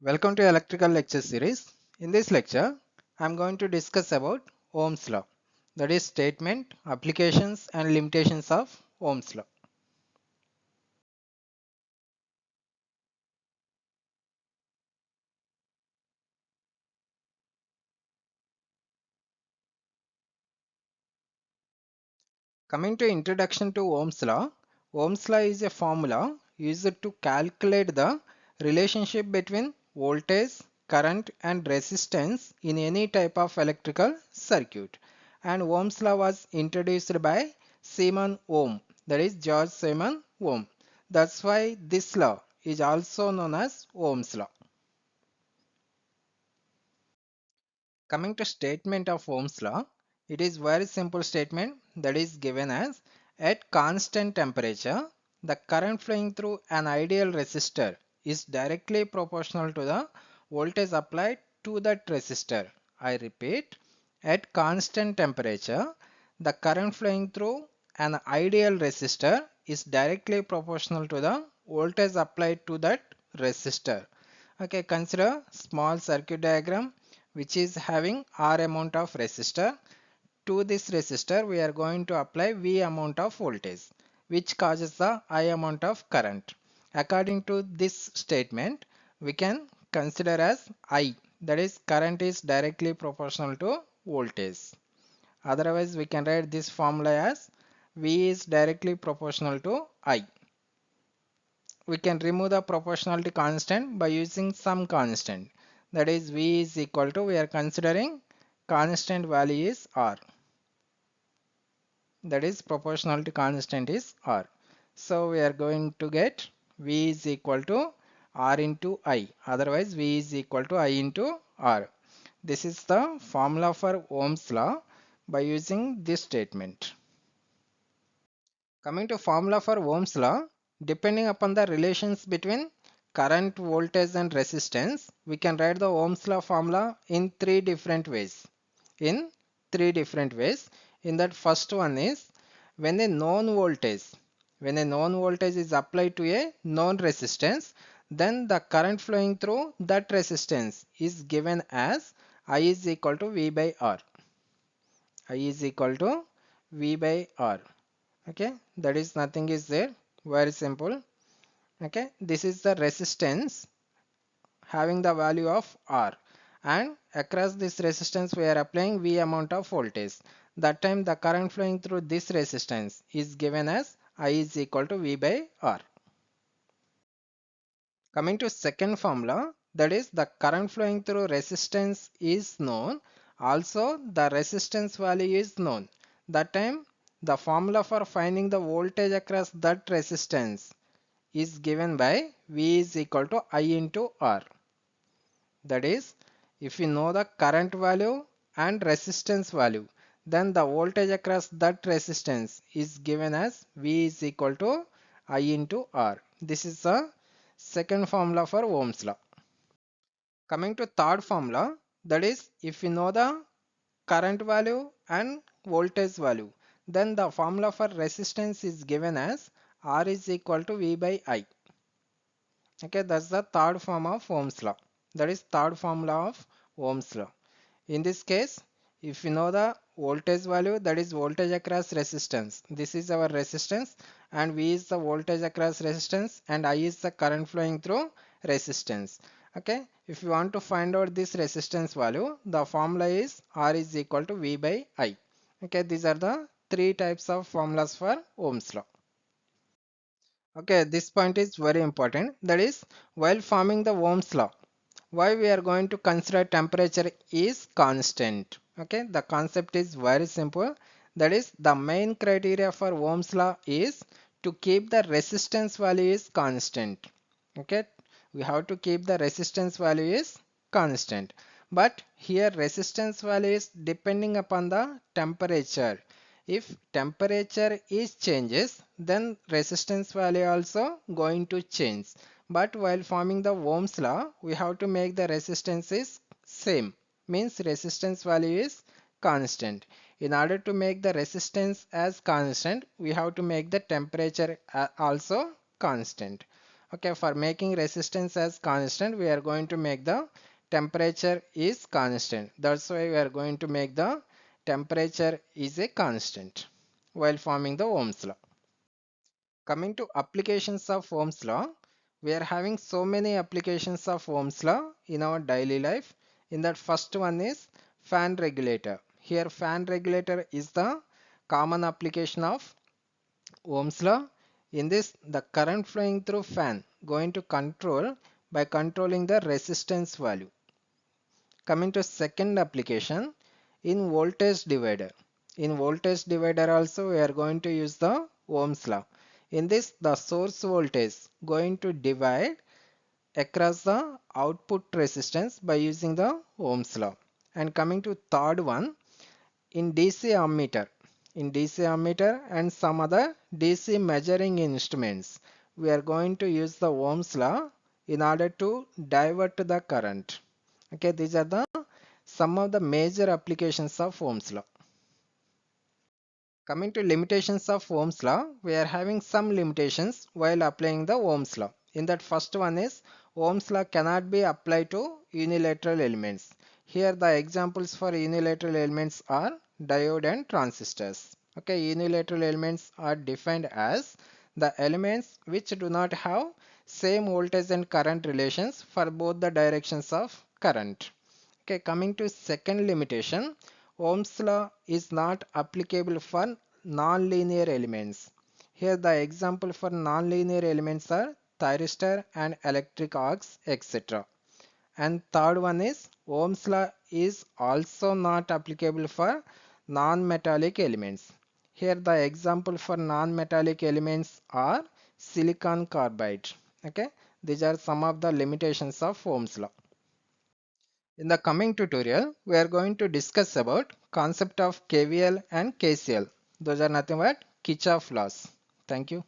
Welcome to electrical lecture series. In this lecture, I am going to discuss about Ohm's law, that is statement, applications and limitations of Ohm's law. Coming to introduction to Ohm's law is a formula used to calculate the relationship between voltage, current and resistance in any type of electrical circuit. And Ohm's law was introduced by Simon Ohm, that is George Simon Ohm. That's why this law is also known as Ohm's law. Coming to statement of Ohm's law, it is very simple statement that is given as at constant temperature, the current flowing through an ideal resistor is directly proportional to the voltage applied to that resistor. I repeat, at constant temperature, the current flowing through an ideal resistor is directly proportional to the voltage applied to that resistor. Okay, consider small circuit diagram which is having R amount of resistor. To this resistor we are going to apply V amount of voltage which causes the I amount of current. According to this statement we can consider as I, that is current is directly proportional to voltage. Otherwise we can write this formula as V is directly proportional to I. We can remove the proportionality constant by using some constant, that is V is equal to, we are considering constant value is R, that is proportionality constant is R. So we are going to get V is equal to R into I, otherwise V is equal to I into R. This is the formula for Ohm's law by using this statement. Coming to formula for Ohm's law, depending upon the relations between current, voltage and resistance, we can write the Ohm's law formula in three different ways. In three different ways. In that first one is when a known voltage, is applied to a known resistance, then the current flowing through that resistance is given as I is equal to V by R. I is equal to V by R. Okay, that is nothing is there, very simple. Okay, this is the resistance having the value of R, and across this resistance we are applying V amount of voltage. That time the current flowing through this resistance is given as I is equal to V by R. Coming to second formula, that is the current flowing through resistance is known, also the resistance value is known. That time the formula for finding the voltage across that resistance is given by V is equal to I into R. That is, if we know the current value and resistance value, then the voltage across that resistance is given as V is equal to I into R. This is the second formula for Ohm's law. Coming to third formula, that is, if we know the current value and voltage value, then the formula for resistance is given as R is equal to V by I. Okay, that's the third form of Ohm's law. That is third formula of Ohm's law. In this case, if you know the voltage value, that is voltage across resistance. This is our resistance and V is the voltage across resistance and I is the current flowing through resistance. Okay, if you want to find out this resistance value, the formula is R is equal to V by I. Okay, these are the three types of formulas for Ohm's law. Okay, this point is very important. That is, while forming the Ohm's law, why we are going to consider temperature is constant. Okay, the concept is very simple. That is, the main criteria for Ohm's law is to keep the resistance value is constant. Okay, we have to keep the resistance value is constant. But here resistance value is depending upon the temperature. If temperature is changes, then resistance value also going to change. But while forming the Ohm's law, we have to make the resistance is same. Means resistance value is constant. In order to make the resistance as constant, we have to make the temperature also constant. Okay, for making resistance as constant, we are going to make the temperature is constant. That's why we are going to make the temperature is a constant while forming the Ohm's law. Coming to applications of Ohm's law, we are having so many applications of Ohm's law in our daily life. In that, first one is fan regulator. Here fan regulator is the common application of Ohm's law. In this, the current flowing through fan going to control by controlling the resistance value. Coming to second application, in voltage divider. In voltage divider also we are going to use the Ohm's law. In this, the source voltage going to divide across the output resistance by using the Ohm's law. And coming to third one, in DC ammeter. In DC ammeter and some other DC measuring instruments, we are going to use the Ohm's law in order to divert the current. Okay, these are the some of the major applications of Ohm's law. Coming to limitations of Ohm's law, we are having some limitations while applying the Ohm's law. In that, first one is Ohm's law cannot be applied to unilateral elements. Here the examples for unilateral elements are diode and transistors. Okay, unilateral elements are defined as the elements which do not have same voltage and current relations for both the directions of current. Okay, coming to second limitation, Ohm's law is not applicable for non-linear elements. Here the example for non-linear elements are thyristor and electric arcs, etc. And third one is Ohm's law is also not applicable for non-metallic elements. Here the example for non-metallic elements are silicon carbide. Okay, these are some of the limitations of Ohm's law. In the coming tutorial, we are going to discuss about concept of KVL and KCL. Those are nothing but Kirchhoff laws. Thank you.